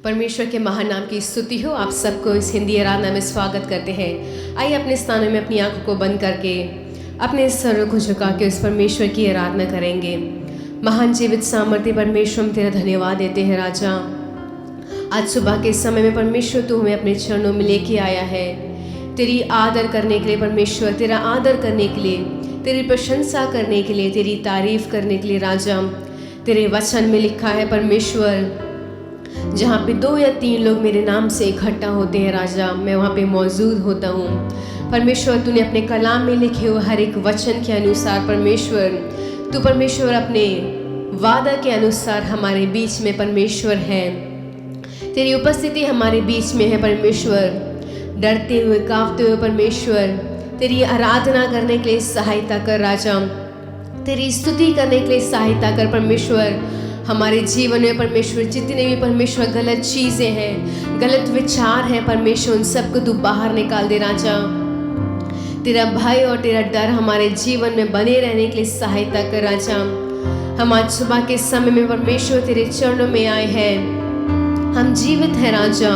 परमेश्वर के महान नाम की स्तुति हो। आप सबको इस हिंदी आराधना में स्वागत करते हैं। आइए अपने स्थानों में अपनी आंखों को बंद करके अपने सरों को झुका के उस परमेश्वर की आराधना करेंगे। महान जीवित सामर्थ्य परमेश्वर, हम तेरा धन्यवाद देते हैं राजा। आज सुबह के समय में परमेश्वर तू हमें अपने चरणों में लेके आया है तेरी आदर करने के लिए परमेश्वर, तेरा आदर करने के लिए, तेरी प्रशंसा करने के लिए, तेरी तारीफ करने के लिए राजा। तेरे वचन में लिखा है परमेश्वर, जहाँ पे 2 या 3 लोग मेरे नाम से इकट्ठा होते हैं राजा, मैं वहाँ पे मौजूद होता हूँ। परमेश्वर तूने अपने कलाम में लिखे हुए हर एक वचन के अनुसार परमेश्वर, तू परमेश्वर अपने वादा के अनुसार हमारे बीच में परमेश्वर है। तेरी उपस्थिति हमारे बीच में है परमेश्वर। डरते हुए कांपते हुए परमेश्वर तेरी आराधना करने के लिए सहायता कर राजा, तेरी स्तुति करने के लिए सहायता कर परमेश्वर। हमारे जीवन में परमेश्वर जितने भी परमेश्वर गलत चीज़ें हैं, गलत विचार हैं परमेश्वर, उन सबको तू बाहर निकाल दे राजा। तेरा भय और तेरा डर हमारे जीवन में बने रहने के लिए सहायता कर राजा। हम आज सुबह के समय में परमेश्वर तेरे चरणों में आए हैं, हम जीवित हैं राजा।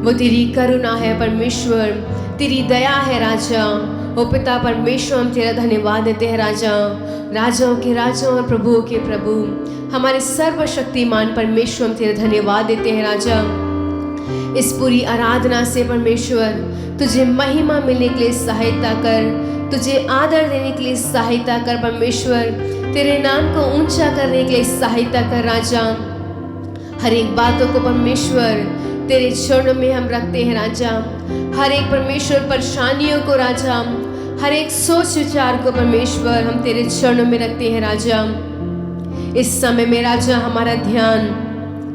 वो तेरी करुणा है परमेश्वर, तेरी दया है राजा। ओ पिता परमेश्वर, हम तेरा धन्यवाद देते हैं राजा। राजाओं के राजा और प्रभुओं के प्रभु, हमारे सर्वशक्तिमान परमेश्वर, हम तेरा धन्यवाद देते हैं राजा। इस पूरी आराधना से परमेश्वर तुझे महिमा मिलने के लिए सहायता कर, तुझे आदर देने के लिए सहायता कर परमेश्वर, तेरे नाम को ऊंचा करने के लिए सहायता कर राजा। हर एक बातों को परमेश्वर तेरे चरणों में हम रखते हैं राजा। हर एक परमेश्वर परेशानियों को राजा, हर एक सोच विचार को परमेश्वर हम तेरे चरणों में रखते हैं राजा। इस समय में राजा हमारा ध्यान,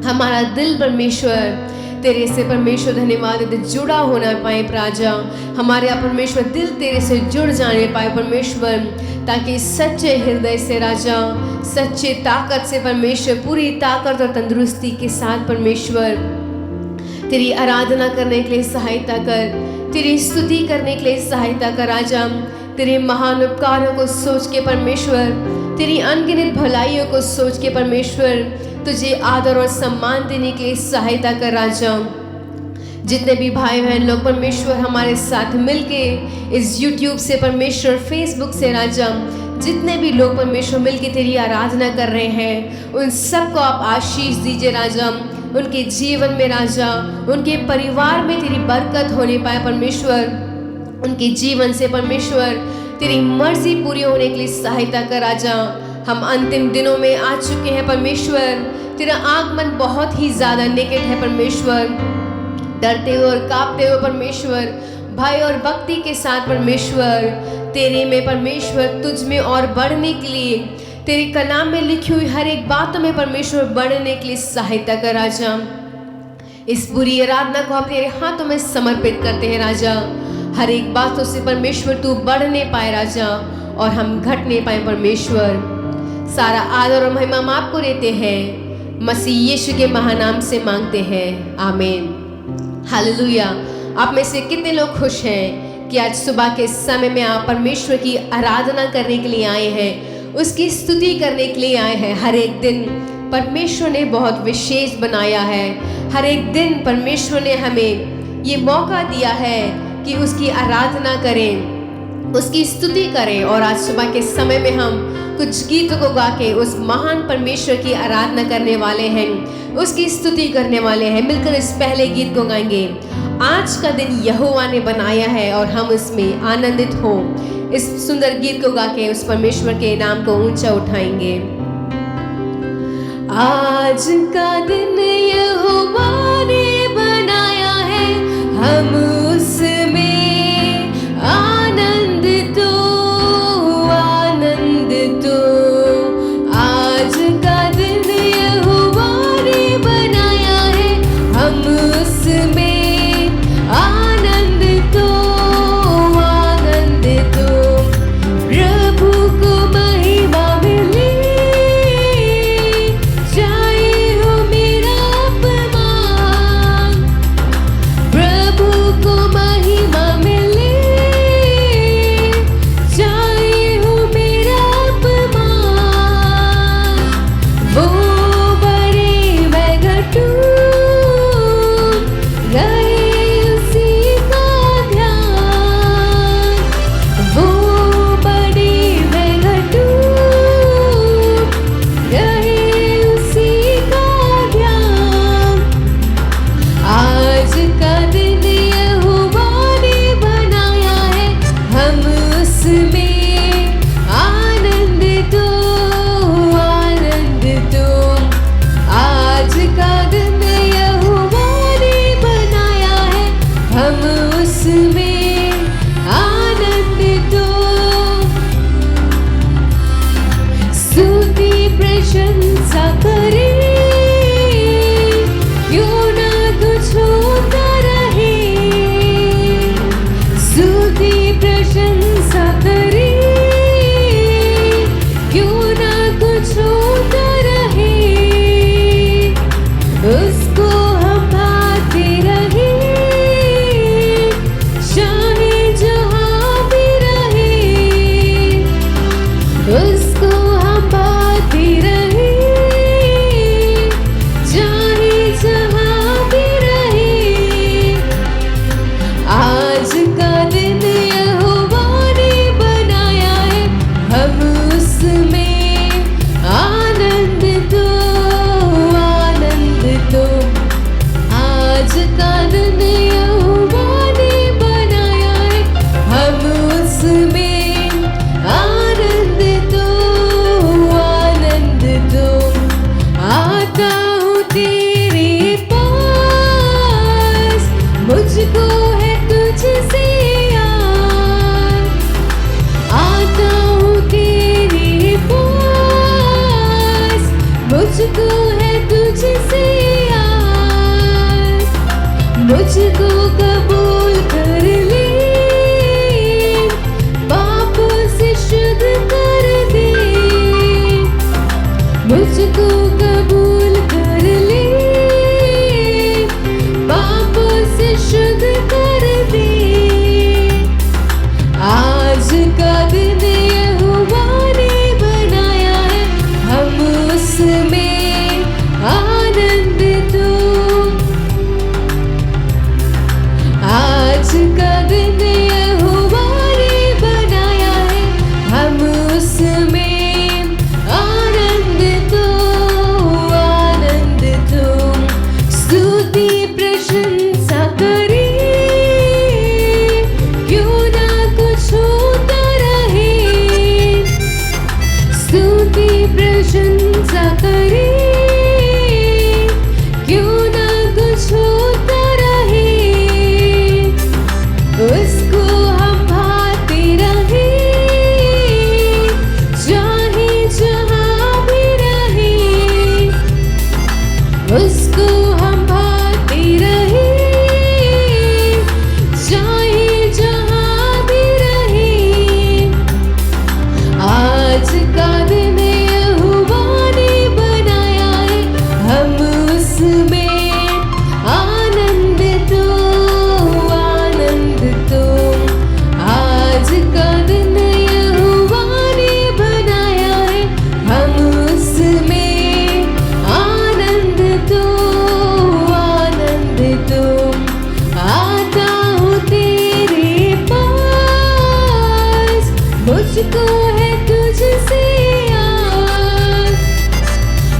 हमारा दिल परमेश्वर तेरे से परमेश्वर धन्यवाद देते जुड़ा होना पाए राजा। हमारे परमेश्वर दिल तेरे से जुड़ जाने पाए परमेश्वर, ताकि सच्चे हृदय से राजा, सच्चे ताकत से परमेश्वर, पूरी ताकत और तंदुरुस्ती के साथ परमेश्वर तेरी आराधना करने के लिए सहायता कर, तेरी स्तुति करने के लिए सहायता कर राजा। तेरे महान उपकारों को सोच के परमेश्वर, तेरी अनगिनत भलाइयों को सोच के परमेश्वर तुझे आदर और सम्मान देने के लिए सहायता कर राजा। जितने भी भाई बहन लोग परमेश्वर हमारे साथ मिलके इस YouTube से परमेश्वर, फेसबुक से राजा, जितने भी लोग परमेश्वर मिलके तेरी आराधना कर रहे हैं, उन सबको आप आशीष दीजिए राजा। उनके जीवन में राजा, उनके परिवार में तेरी बरकत होने पाए परमेश्वर। उनके जीवन से परमेश्वर तेरी मर्जी पूरी होने के लिए सहायता कर राजा। हम अंतिम दिनों में आ चुके हैं परमेश्वर, तेरा आगमन बहुत ही ज़्यादा निकट है परमेश्वर। डरते हुए और कांपते हुए परमेश्वर, भय और भक्ति के साथ परमेश्वर तेरे में परमेश्वर, तुझ में और बढ़ने के लिए, तेरे कलाम में लिखी हुई हर एक बातों में परमेश्वर बढ़ने के लिए सहायता कर राजा। इस पूरी आराधना को हम तेरे हाथों में समर्पित करते हैं राजा। हर एक बातों से परमेश्वर तू बढ़ने पाए राजा, और हम घटने पाए परमेश्वर। सारा आदर और महिमा हम आपको देते हैं, मसीह यीशु के महानाम से मांगते हैं, आमीन। हालेलुया। आप में से कितने लोग खुश हैं कि आज सुबह के समय में आप परमेश्वर की आराधना करने के लिए आए हैं, उसकी स्तुति करने के लिए आए हैं। हर एक दिन परमेश्वर ने बहुत विशेष बनाया है। हर एक दिन परमेश्वर ने हमें ये मौका दिया है कि उसकी आराधना करें, उसकी स्तुति करें। और आज सुबह के समय में हम कुछ गीतों को गा के उस महान परमेश्वर की आराधना करने वाले हैं, उसकी स्तुति करने वाले हैं। मिलकर इस पहले गीत को गाएंगे, आज का दिन यहोवा ने बनाया है और हम इसमें आनंदित हों। इस सुंदर गीत को गा के उस परमेश्वर के नाम को ऊंचा उठाएंगे। आज का दिन यहोवा ने बनाया है, हम उसमें आनंदित हो, आनंदित हो। आज का दिन यहोवा ने बनाया है, हम उसमें आनंदित हो, आनंदित हो। प्रभु को महिमा मिले, जाए हो मेरा अपमान। प्रभु को प्रशंसा करें, क्यों ना कुछ होता रहे। स्तुति प्रशंसा करें, क्यों ना कुछ होता रहे। उसको हम भाते रहे, चाहे जहाँ भी रहे। उसको हम भाते रहे, चाहे जहाँ भी रहे। आज का दिन यहोवा ने बनाया है, हम उसमें आनंद दो, आनंद दो। आज का दिन यहोवा ने बनाया है, हम उसमें आनंद दो, आनंद दो। आता हूँ तेरे पास, मुझको है तुझसे यार। आता हूँ तेरे पास, मुझको है तुझसे यार। मुझको कबूल कर ले, पापों से शुद्ध कर दे। मुझको कबूल कर ले, पापों से शुद्ध कर दे। आज का दिन यहोवा ने बनाया है, हम उसमें आनंद दो। आज का दिन यहोवा ने बनाया है, हम उसमें आनंद दो, आनंद दो। स्तुति प्रशंसा करें, क्यों ना कुछ होता रहे। स्तुति प्रशंसा करें, क्यों ना कुछ होता रहे। उसको हम भाते रहे, चाहे जहाँ भी रहे। उसको हम भाते रहे, चाहे जहाँ भी रहे। आज का दिन यहोवा ने बनाया है, हम उसमें आनंद दो, आनंद दो। आज का दिन यहोवा ने बनाया है, हम उसमें आनंद दो, आनंद दो। आता हूँ तेरे पास, मुझको है तुझसे यार।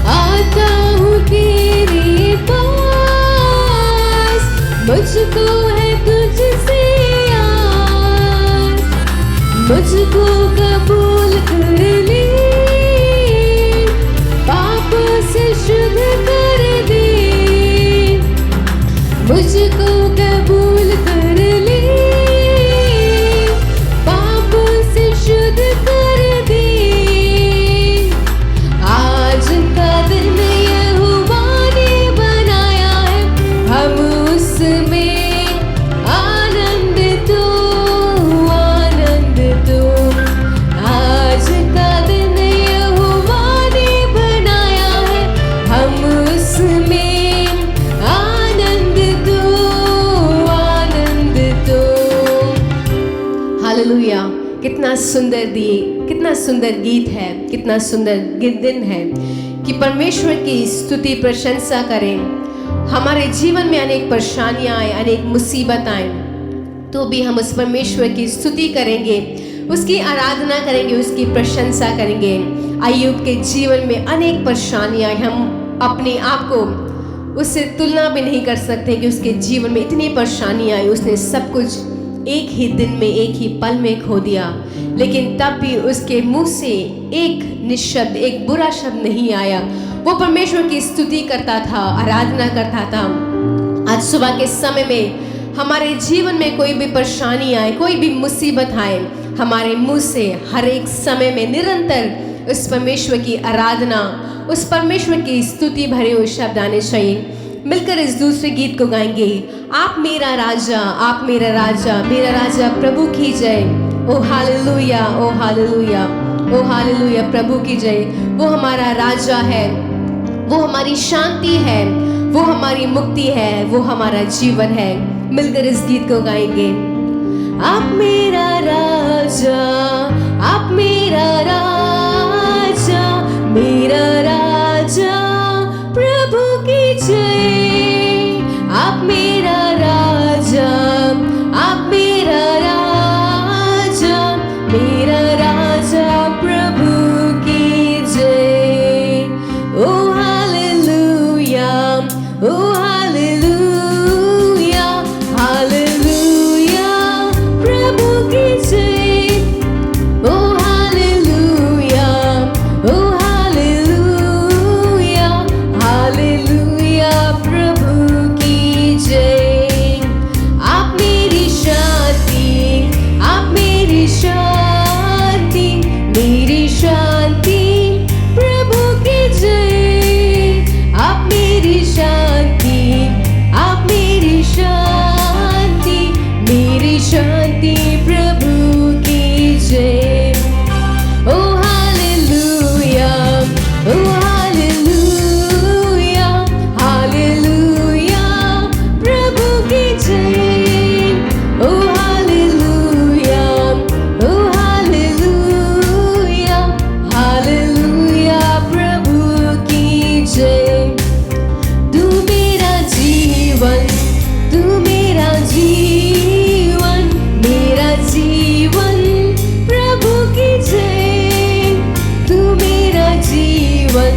आता हूँ तेरे पास, मुझको है तुझसे यार। मुझको कबूल कर ले, पापों से शुद्ध कर दे। मुझको कबूल कर ले, पापों से शुद्ध कर दे। आज का दिन यहोवा ने बनाया है, हम उसमें आनंद दो, आनंद दो। आज का दिन यहोवा ने बनाया है, हम उसमें आनंद दो, आनंद दो। हालेलुया। कितना सुंदर गीत है, कितना सुंदर दिन है कि परमेश्वर की स्तुति प्रशंसा करें। हमारे जीवन में अनेक परेशानियां आए, अनेक मुसीबत आए, तो भी हम उस परमेश्वर की स्तुति करेंगे, उसकी आराधना करेंगे, उसकी प्रशंसा करेंगे। अय्यूब के जीवन में अनेक परेशानियां आई, हम अपने आप को उससे तुलना भी नहीं कर सकते कि उसके जीवन में इतनी परेशानियां आई। उसने सब कुछ एक ही दिन में, एक ही पल में खो दिया, लेकिन तब भी उसके मुंह से एक निशब्द, एक बुरा शब्द नहीं आया। वो परमेश्वर की स्तुति करता था, आराधना करता था। आज सुबह के समय में हमारे जीवन में कोई भी परेशानी आए, कोई भी मुसीबत आए, हमारे मुंह से हर एक समय में निरंतर उस परमेश्वर की आराधना, उस परमेश्वर की स्तुति भरे हुए शब्द आने चाहिए। मिलकर इस दूसरे गीत को गाएंगे। आप मेरा राजा, आप मेरा राजा प्रभु की जय। ओ हालेलुया, ओ हालेलुया, ओ हालेलुया, प्रभु की जय। वो हमारा राजा है, वो हमारी शांति है, वो हमारी मुक्ति है, वो हमारा जीवन है। मिलकर इस गीत को गाएंगे। आप मेरा राजा, आप मेरा राजा, मेरा राजा प्रभु की जय। आप मेरा राजा, आप मेरा राजा, मेरा राजा प्रभु की जय। ओ हालेलुया, ओ हालेलुया, हालेलुया प्रभु की जय। ओ हालेलुया, ओ हालेलुया, हालेलुया प्रभु की जय। आप मेरी शांति, आप मेरी शांति, मेरी शांति प्रभु की जय। आप मेरी शांति, आप मेरी शांति, मेरी शांति प्रभु की जय। ओ हालेलुया, ओ हालेलुया, हालेलुया प्रभु की जय। ओ हालेलुया, ओ हालेलुया, हालेलुया प्रभु की जय। तू मेरा जीवन, तू मेरा जीवन, मेरा जीवन प्रभु की जय। तू मेरा जीवन,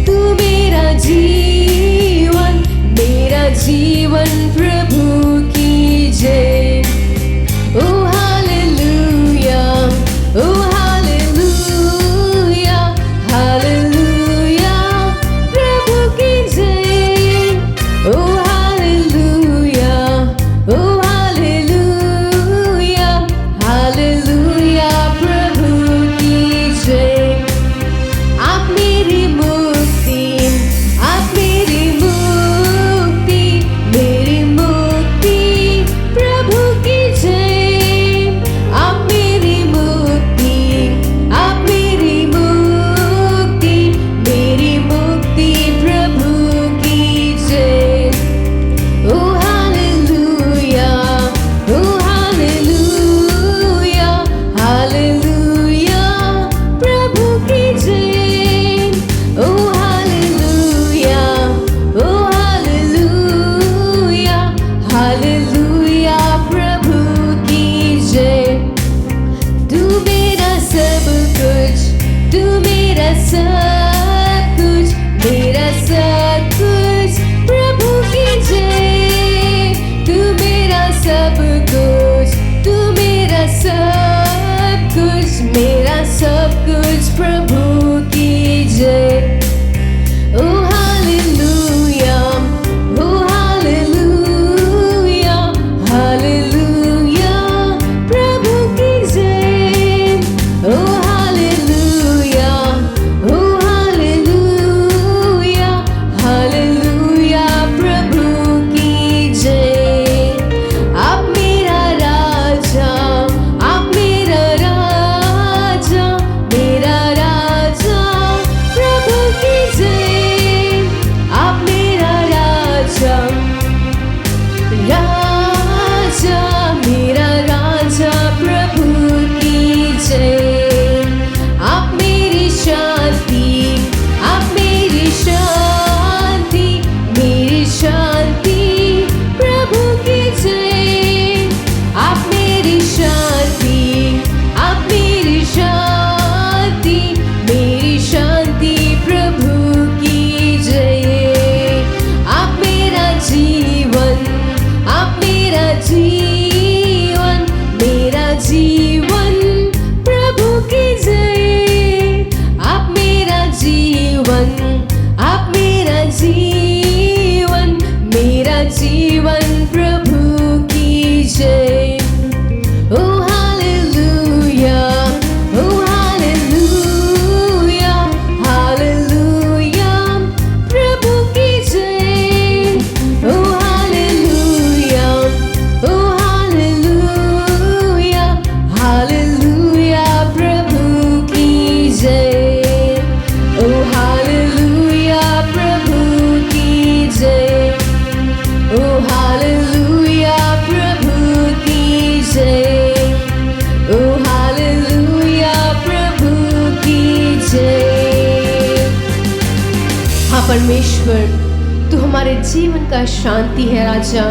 तू मेरा जीवन, मेरा जीवन प्रभु की जय। ओ हालेलुया, ओ हालेलुया, हालेलुया प्रभु की जय। ओ हालेलुया, ओ हालेलुया, हालेलुया प्रभु की जय। आप मेरी मुक्ति, आप मेरी मुक्ति, मेरी मुक्ति प्रभु की जय। आप मेरी मुक्ति, आप मेरी मुक्ति, मेरी मुक्ति प्रभु की जय। ओ हालेलुया, ओ हालेलुया, हालेलुया प्रभु की जय। ओ हालेलुया, ओ हालेलुया, हालेलुया प्रभु की जय। तू मेरा सब कुछ, तू मेरा सब कुछ, मेरा सब कुछ प्रभु की जय। तू मेरा सब कुछ, तू मेरा सब कुछ, मेरा सब कुछ प्रभु की जय। ओ हालेलुया, ओ हालेलुया, हालेलुया प्रभु की जय। ओ हालेलुया, ओ हालेलुया, हालेलुया प्रभु की जय। आप मेरा राजा, आप मेरा राजा, मेरा राजा प्रभु की जय। आप मेरा राजा, राजा मेरा राजा प्रभु की जय। आप मेरी शांति, आप मेरी शांति, मेरी शांति प्रभु की जय। आप मेरी शांति, आप मेरी शांति, मेरी शांति प्रभु की जय। आप मेरा जीवन, आप मेरा जीवन, मेरा जीवन प्रभु की जय। आप मेरा जीवन, आप मेरा जीवन, मेरा जीवन प्रभु की जय। ओ हालेलुया, ओ हालेलुया, परमेश्वर, तू हमारे जीवन का शांति है राजा।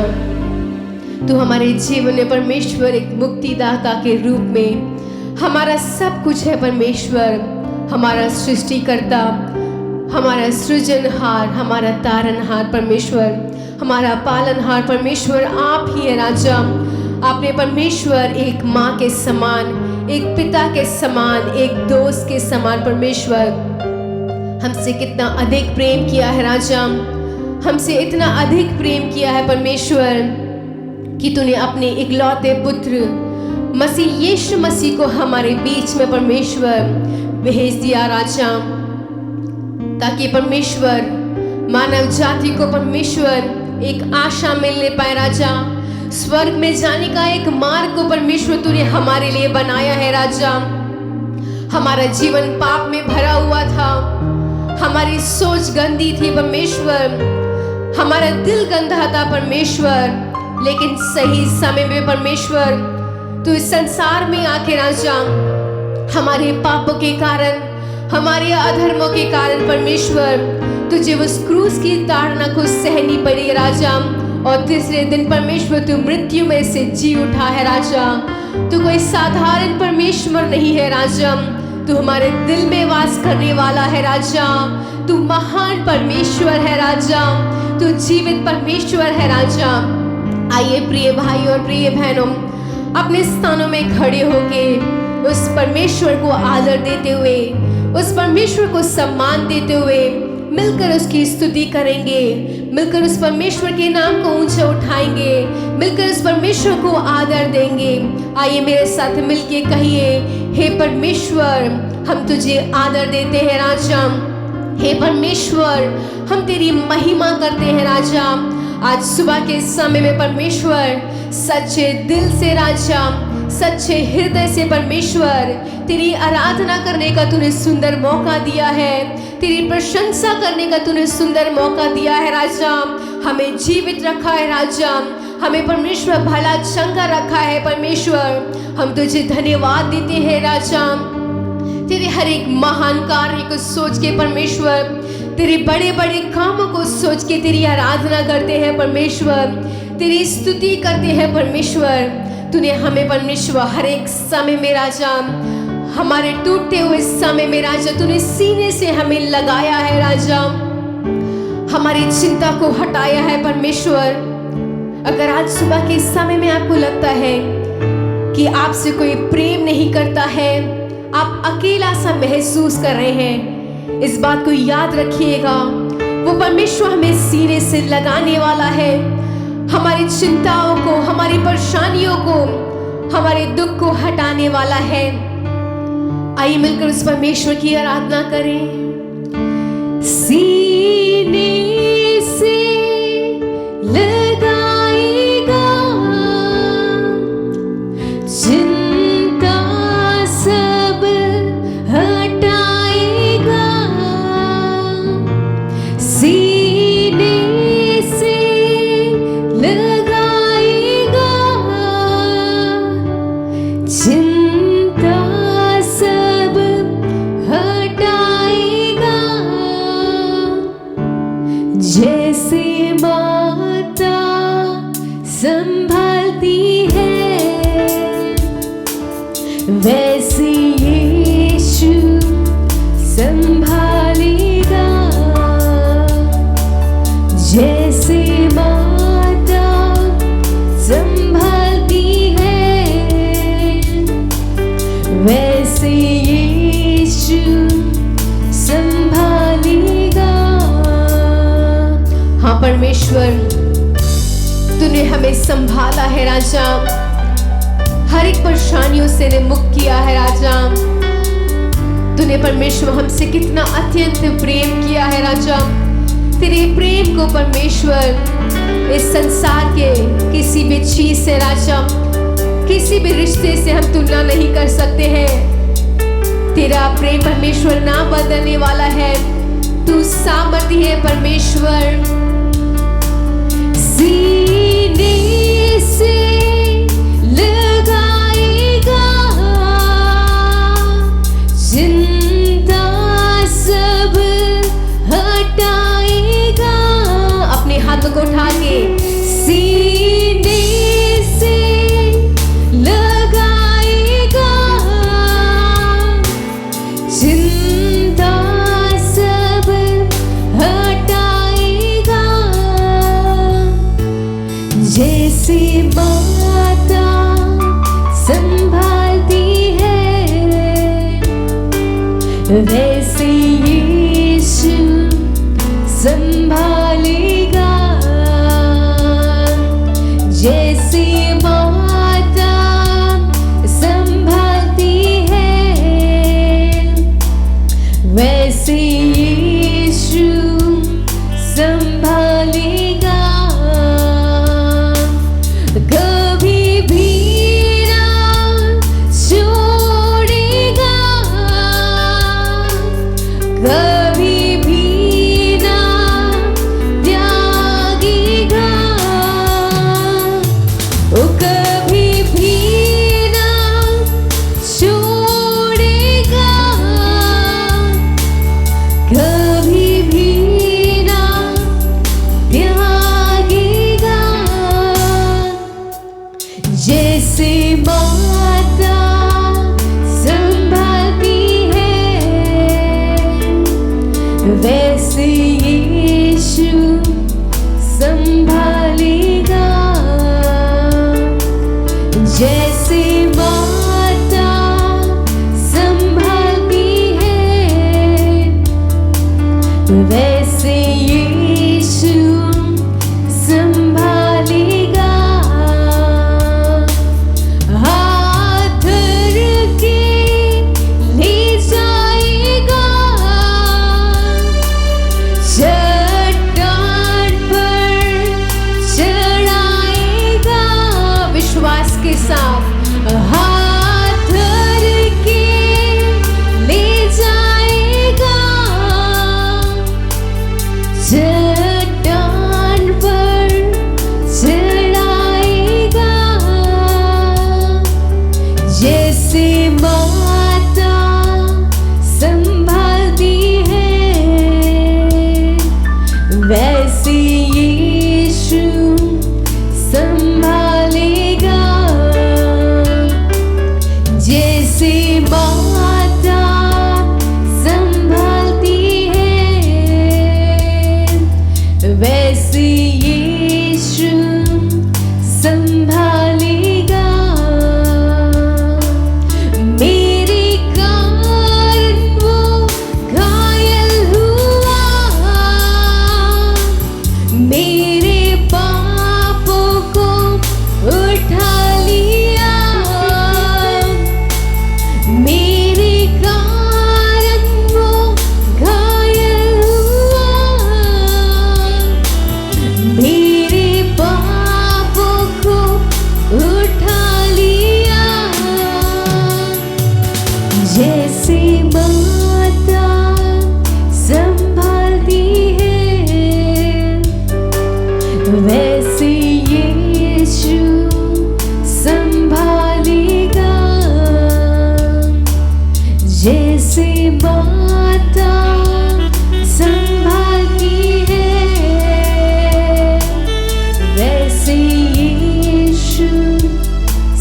तू हमारे जीवन में परमेश्वर एक मुक्तिदाता के रूप में हमारा सब कुछ है परमेश्वर। हमारा सृष्टिकर्ता, हमारा सृजनहार, हमारा तारनहार परमेश्वर, हमारा पालनहार परमेश्वर आप ही है राजा। आपने परमेश्वर एक माँ के समान, एक पिता के समान, एक दोस्त के समान परमेश्वर हमसे कितना अधिक प्रेम किया है राजा। हमसे इतना अधिक प्रेम किया है परमेश्वर कि तूने अपने इकलौते पुत्र मसीह यीशु मसीह को हमारे बीच में परमेश्वर भेज दिया राजा, ताकि परमेश्वर मानव जाति को परमेश्वर एक आशा मिलने पाए राजा। स्वर्ग में जाने का एक मार्ग को परमेश्वर तूने हमारे लिए बनाया है राजा। हमारा जीवन पाप में भरा हुआ था, हमारी सोच गंदी थी परमेश्वर, हमारा दिल गंदा था परमेश्वर, लेकिन सही समय में परमेश्वर तू इस संसार में आके राजा हमारे पापों के कारण, हमारे अधर्मों के कारण परमेश्वर तुझे उस क्रूस की ताड़ना को सहनी पड़ी राजा। और तीसरे दिन परमेश्वर तू मृत्यु में से जी उठा है राजा। तू कोई साधारण परमेश्वर नहीं है राजा, तू हमारे दिल में वास करने वाला है राजा। तू महान परमेश्वर है राजा, तू जीवित परमेश्वर है राजा। आइए प्रिय भाई और प्रिय बहनों, अपने स्थानों में खड़े होके उस परमेश्वर को आदर देते हुए, उस परमेश्वर को सम्मान देते हुए मिलकर उसकी स्तुति करेंगे, मिलकर उस परमेश्वर के नाम को ऊंचा उठाएंगे, मिलकर उस परमेश्वर को आदर देंगे। आइए मेरे साथ मिलके कहिए, हे परमेश्वर हम तुझे आदर देते हैं राजा। हे परमेश्वर हम तेरी महिमा करते हैं राजा। आज सुबह के समय में परमेश्वर सच्चे दिल से राजा, सच्चे हृदय से परमेश्वर तेरी आराधना करने का तूने सुंदर मौका दिया है, तेरी प्रशंसा करने का तूने सुंदर मौका दिया है राजा। हमें जीवित रखा है राजा, हमें परमेश्वर भला चंगा रखा है परमेश्वर। हम तुझे धन्यवाद देते हैं राजा, तेरे हर एक महान कार्य को सोच के परमेश्वर, तेरे बड़े बड़े कामों को सोच के तेरी आराधना करते हैं परमेश्वर, तेरी स्तुति करते हैं परमेश्वर। तूने हमें परमेश्वर हर एक समय में राजा, हमारे टूटते हुए समय में राजा तूने सीने से हमें लगाया है राजा, हमारी चिंता को हटाया है परमेश्वर। अगर आज सुबह के समय में आपको लगता है कि आपसे कोई प्रेम नहीं करता है, आप अकेला सा महसूस कर रहे हैं, इस बात को याद रखिएगा, वो परमेश्वर हमें सीने से लगाने वाला है। हमारी चिंताओं को, हमारी परेशानियों को, हमारे दुख को हटाने वाला है। आइए मिलकर उस परमेश्वर की आराधना करें। सीने से लगाएगा चिंता सब हटाएगा, सीने से लगाएगा चिंता सब हटाएगा। जैसे माता संभालती है वैसे यीशु संभालेगा। जैसे माता संभालती है वैसे यीशु संभालेगा। हाँ परमेश्वर तूने हमें संभाला है राजा, हर एक परेशानियों से ने मुक्त किया है राजा। तूने परमेश्वर हमसे कितना अत्यंत प्रेम किया है राजा। तेरे प्रेम को परमेश्वर इस संसार के किसी भी चीज से राजा, किसी भी रिश्ते से हम तुलना नहीं कर सकते हैं। तेरा प्रेम परमेश्वर ना बदलने वाला है, तू सामर्थ्य है परमेश्वर। सीने से लगाएगा चिंता सब हटाएगा, वैसे यीशु संभालेगा, जैसे माता संभालती है, वैसे यीशु संभालेगा। कभी भी ना छोड़ेगा, कभी भी ना त्यागेगा, वो कभी भी ना छोड़ेगा, कभी भी ना त्यागेगा। जैसे माता संभालती है, वैसे यीशु संभालेगा, जैसे माता संभालती है, वैसे यीशु संभालेगा। हाथ धर के ले जाएगा, चट्टान पर चढ़ाएगा। विश्वास के साथ हाथ धर के ले जाएगा, चट्टान पर चढ़ाएगा। जैसे माता संभालती है, वैसे यीशु संभालेगा, जैसे माता संभालती है, वैसे यीशु संभालेगा। मेरे कारण वो घायल हुआ, मेरे पापों को उठा लिया, मेरे कारण वो घायल हुआ, मेरे पापों को उठा लिया। जैसे माता संभालती है, वैसे यीशु संभालेगा, जैसे माता संभालती है, वैसे यीशु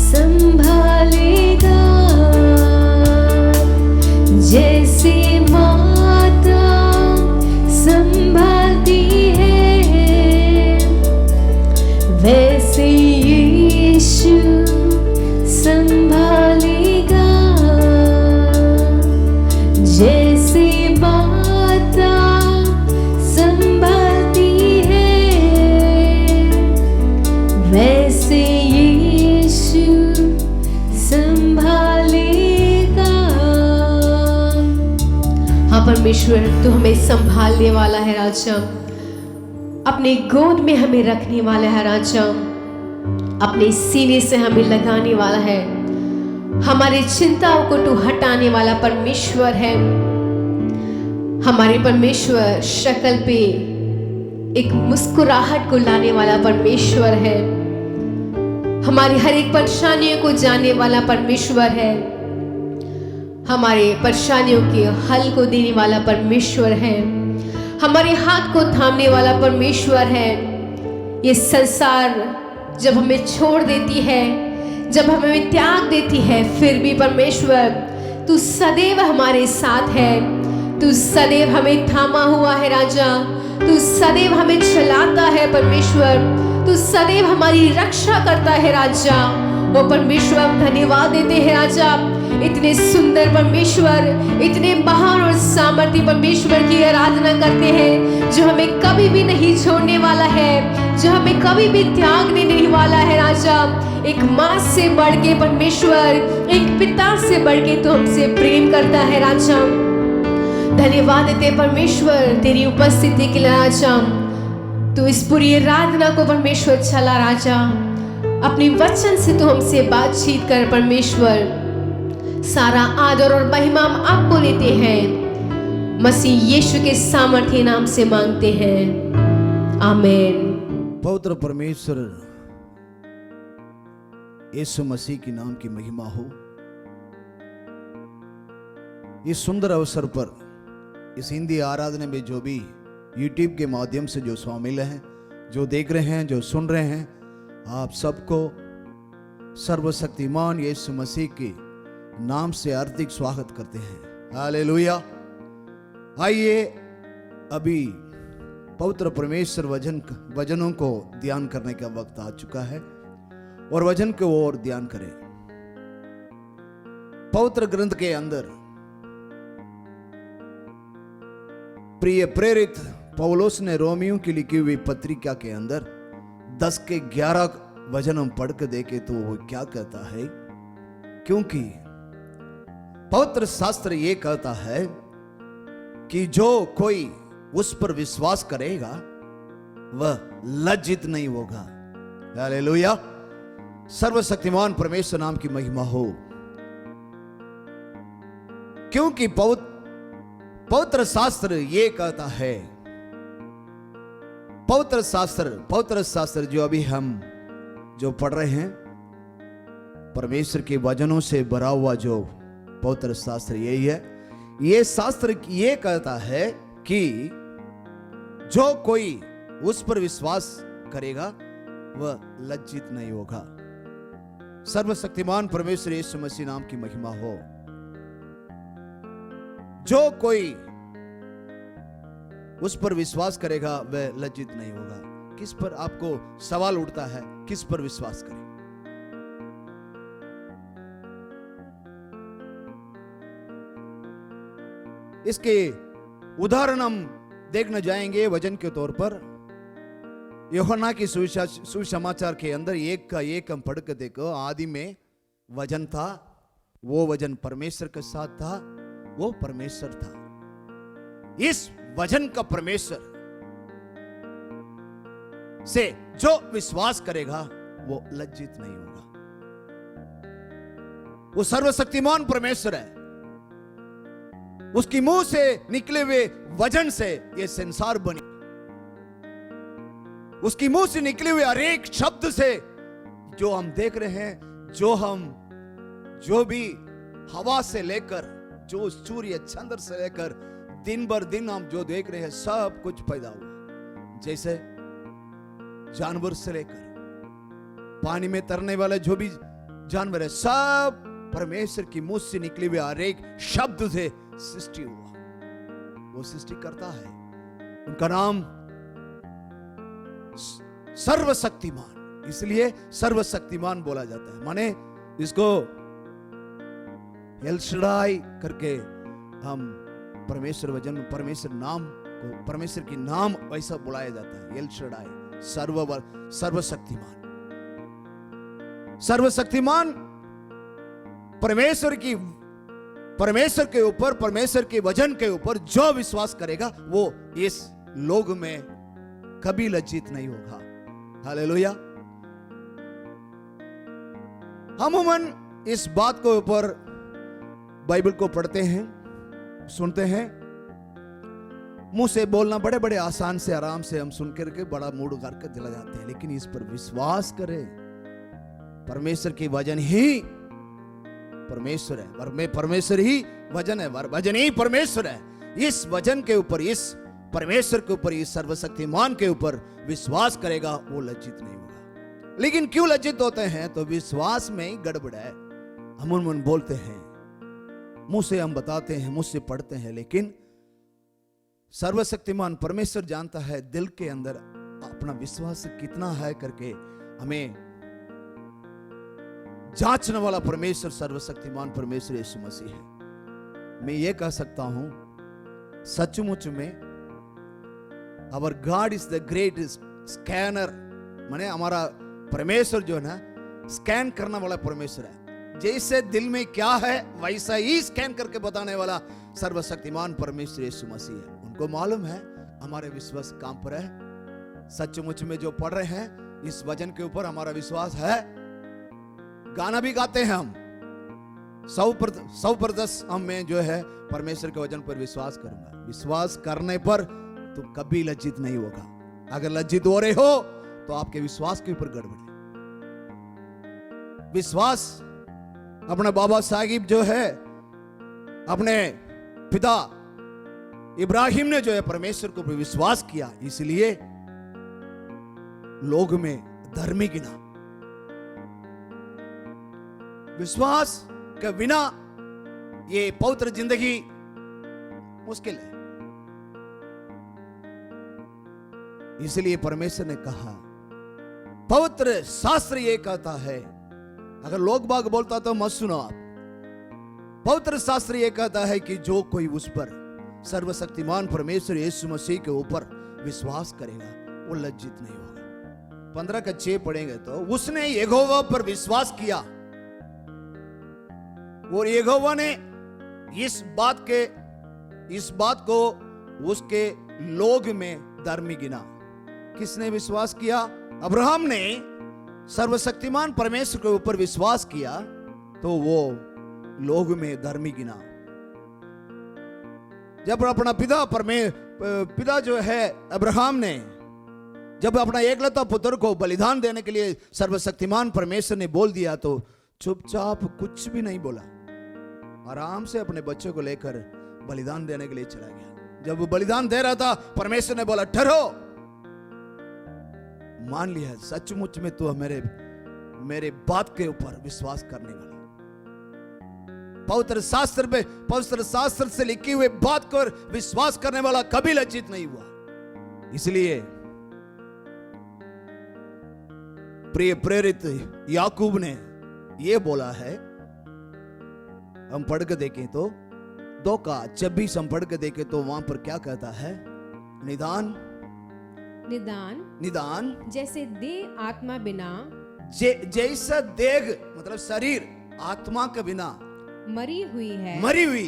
संभालेगा, जैसे माता संभालती है, वैसे यीशु संभालेगा, जैसे माता संभालती है, वैसे यीशु संभालेगा। हाँ परमेश्वर, तू हमें संभालने वाला है राजा, अपने गोद में हमें रखने वाला है राजा, अपने सीने से हमें लगाने वाला है, हमारी चिंताओं को तू हटाने वाला परमेश्वर है। हमारे परमेश्वर शक्ल पे एक मुस्कुराहट को लाने वाला परमेश्वर है, हमारी हर एक परेशानियों को जानने वाला परमेश्वर है, हमारे परेशानियों के हल को देने वाला परमेश्वर है, हमारे हाथ को थामने वाला परमेश्वर है। ये संसार जब हमें छोड़ देती है, जब हमें त्याग देती है, फिर भी परमेश्वर तू सदैव हमारे साथ है, तू सदैव हमें थामा हुआ है राजा, तू सदैव हमें चलाता है परमेश्वर, तू सदैव हमारी रक्षा करता है राजा। वो परमेश्वर हम धन्यवाद देते हैं राजा, इतने सुंदर परमेश्वर, इतने महान और सामर्थ्य परमेश्वर की आराधना करते हैं, जो हमें कभी भी नहीं छोड़ने वाला है, जो हमें कभी भी त्यागने नहीं वाला है। राजा, एक माँ से बढ़ के परमेश्वर, एक पिता से बढ़ के तो हमसे प्रेम करता है। राजा, धन्यवाद देते परमेश्वर तेरी उपस्थिति के लिए। राजा, तो इस पूरी आराधना को परमेश्वर चला। राजा, अपनी वचन से तो हमसे बातचीत कर परमेश्वर। सारा आदर और महिमा हम आपको देते हैं, मसीह यीशु के सामर्थ्य नाम से मांगते हैं, आमीन। पवित्र परमेश्वर यीशु मसीह के नाम की महिमा हो। इस सुंदर अवसर पर इस हिंदी आराधना में जो भी यूट्यूब के माध्यम से जो शामिल हैं, जो देख रहे हैं, जो सुन रहे हैं, आप सबको सर्वशक्तिमान यीशु मसीह के नाम से हार्दिक स्वागत करते हैं। हालेलुया। आइए अभी पवित्र परमेश्वर वचनों को ध्यान करने का वक्त आ चुका है और वचन की ओर ध्यान करें। पवित्र ग्रंथ के अंदर प्रिय प्रेरित पौलुस ने रोमियों की लिखी हुई पत्रिका के अंदर 10 के 11 वचन हम पढ़ के देखे तो वो क्या कहता है, क्योंकि पवित्र शास्त्र ये कहता है कि जो कोई उस पर विश्वास करेगा वह लज्जित नहीं होगा। हालेलुया। सर्वशक्तिमान परमेश्वर नाम की महिमा हो। क्योंकि पवित्र शास्त्र ये कहता है, पवित्र शास्त्र जो अभी हम जो पढ़ रहे हैं, परमेश्वर के वचनों से भरा हुआ जो पवित्र शास्त्र यही है। ये शास्त्र ये कहता है कि जो कोई उस पर विश्वास करेगा वह लज्जित नहीं होगा। सर्वशक्तिमान परमेश्वर यीशु मसीह नाम की महिमा हो। जो कोई उस पर विश्वास करेगा वह लज्जित नहीं होगा। किस पर, आपको सवाल उठता है, किस पर विश्वास करें? इसके उदाहरण हम देखने जाएंगे वचन के तौर पर। यूहन्ना की सुसमाचार के अंदर एक का एक हम पढ़ के देखो। आदि में वचन था, वो वचन परमेश्वर के साथ था, वो परमेश्वर था। इस वचन का परमेश्वर से जो विश्वास करेगा वो लज्जित नहीं होगा। वो सर्वशक्तिमान परमेश्वर है। उसकी मुंह से निकले हुए वचन से ये संसार बनी। उसकी मुंह से निकले हुए हर एक शब्द से जो हम देख रहे हैं, जो भी हवा से लेकर, जो सूर्य चंद्र से लेकर दिन भर दिन हम जो देख रहे हैं, सब कुछ पैदा हुआ। जैसे जानवर से लेकर पानी में तैरने वाले जो भी जानवर है, सब परमेश्वर की मुंह से निकले हुए हर एक शब्द से सृष्टि हुआ। वो सृष्टि करता है। उनका नाम सर्वशक्तिमान, इसलिए सर्वशक्तिमान बोला जाता है। माने इसको एल शाddai करके हम परमेश्वर वचन, परमेश्वर नाम को, परमेश्वर की नाम वैसा बुलाया जाता है। एल शाddai, सर्वशक्तिमान। सर्वशक्तिमान परमेश्वर के ऊपर, परमेश्वर के वचन के ऊपर जो विश्वास करेगा वो इस लोक में कभी लज्जित नहीं होगा। हालेलुया। अमूमन इस बात के ऊपर बाइबल को पढ़ते हैं, सुनते हैं, मुंह से बोलना बड़े बड़े आसान से, आराम से हम सुन करके बड़ा मूड करके चला जाते हैं, लेकिन इस पर विश्वास करें। परमेश्वर की वचन ही परमेश्वर है, परमेश्वर ही वचन है, वचन ही परमेश्वर है। इस वचन के ऊपर, इस परमेश्वर के ऊपर, इस सर्वशक्तिमान के ऊपर विश्वास करेगा वो लज्जित नहीं होगा। लेकिन क्यों लज्जित होते हैं? तो विश्वास में ही गड़बड़ है। हम बोलते हैं, मुंह से हम बताते हैं, मुंह से पढ़ते हैं, लेकिन सर्वशक्तिमान परमेश्वर जानता है दिल के अंदर अपना विश्वास कितना है करके हमें जांचने वाला परमेश्वर सर्वशक्तिमान परमेश्वर यीशु मसीह है। मैं ये कह सकता हूं सचमुच में our god is the greatest scanner, माने हमारा परमेश्वर जो है ना स्कैन करने वाला परमेश्वर है। जैसे दिल में क्या है वैसा ही स्कैन करके बताने वाला सर्वशक्तिमान परमेश्वर यीशु मसीह है। उनको मालूम है हमारे विश्वास कहां पर है। सचमुच में जो पढ़ रहे हैं इस वचन के ऊपर हमारा विश्वास है। गाना भी गाते हैं हम 100% हम में जो है परमेश्वर के वचन पर विश्वास करूंगा। विश्वास करने पर तुम कभी लज्जित नहीं होगा। अगर लज्जित हो रहे हो तो आपके विश्वास के ऊपर गड़बड़ है। विश्वास अपने बाबा साहिब जो है अपने पिता इब्राहिम ने जो है परमेश्वर को विश्वास किया, इसलिए लोग में धर्मी गिना। विश्वास के बिना ये पवित्र जिंदगी मुश्किल है। इसलिए परमेश्वर ने कहा, पवित्र शास्त्र ये कहता है, अगर लोग बाग बोलता तो मत सुनो आप। पवित्र शास्त्र ये कहता है कि जो कोई उस पर सर्वशक्तिमान परमेश्वर यीशु मसीह के ऊपर विश्वास करेगा वो लज्जित नहीं होगा। 15:6 पढ़ेंगे तो उसने यहोवा पर विश्वास किया और यहोवा ने इस बात को उसके लोग में धर्मी गिना। किसने विश्वास किया? अब्राहम ने सर्वशक्तिमान परमेश्वर के ऊपर विश्वास किया तो वो लोग में धर्मी गिना। जब अपना पिता जो है अब्राहम ने जब अपना एकलौता पुत्र को बलिदान देने के लिए सर्वशक्तिमान परमेश्वर ने बोल दिया तो चुपचाप कुछ भी नहीं बोला, आराम से अपने बच्चे को लेकर बलिदान देने के लिए चला गया। जब वो बलिदान दे रहा था परमेश्वर ने बोला ठहरो, मान लिया सचमुच में तू मेरे बात के ऊपर विश्वास करने वाला। पवित्र शास्त्र से लिखी हुई बात पर विश्वास करने वाला कभी लज्जित नहीं हुआ। इसलिए प्रिय प्रेरित याकूब ने यह बोला है, हम पढ़ के देखें तो 2:26 हम पढ़ के देखें तो वहां पर क्या कहता है? निदान जैसे देह आत्मा बिना जैसा देह मतलब शरीर आत्मा के बिना मरी हुई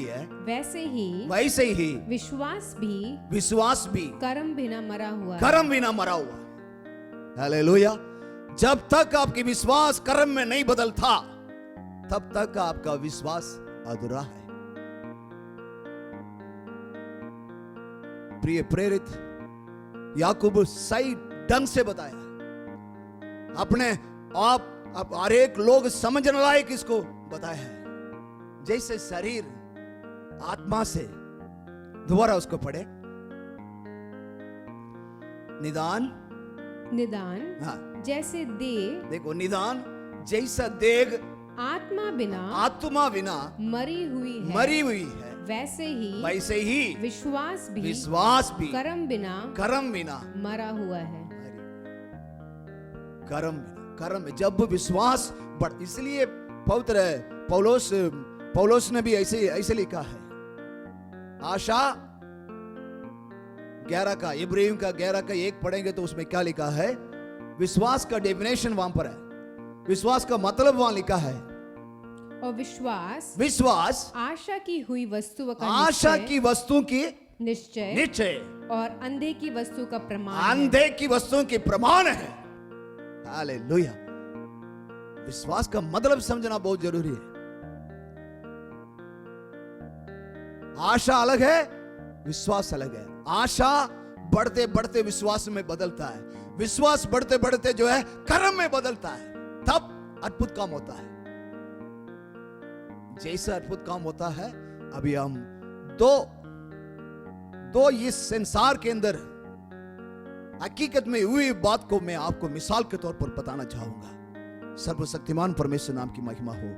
है वैसे ही विश्वास भी कर्म बिना मरा हुआ। हालेलुया। जब तक आपकी विश्वास कर्म में नहीं बदलता तब तक आपका विश्वास अधूरा है। प्रिय प्रेरित याकूब सही ढंग से बताया, अपने आप हर एक लोग समझने लायक इसको बताया है। जैसे शरीर आत्मा से, दोबारा उसको पढ़े, निदान हाँ। जैसे देह, देखो निदान जैसा देह आत्मा बिना मरी हुई है वैसे ही विश्वास भी कर्म बिना मरा हुआ है। कर्म जब विश्वास बढ़, इसलिए पवित्र पौलुस ने भी ऐसे लिखा है। आशा 11 का इब्राहिम का 11 का 1 पढ़ेंगे तो उसमें क्या लिखा है? विश्वास का डेफिनेशन वहां पर है, विश्वास का मतलब वहां लिखा है। और विश्वास आशा की वस्तु की निश्चय और अंधे की वस्तु का प्रमाण है। हालेलुया। विश्वास का मतलब समझना बहुत जरूरी है। आशा अलग है, विश्वास अलग है। आशा बढ़ते बढ़ते विश्वास में बदलता है, विश्वास बढ़ते बढ़ते जो है कर्म में बदलता है, तब अद्भुत काम होता है। जैसा अद्भुत काम होता है, अभी हम दो इस संसार के अंदर हकीकत में हुई बात को मैं आपको मिसाल के तौर पर बताना चाहूंगा। सर्वशक्तिमान परमेश्वर नाम की महिमा हो।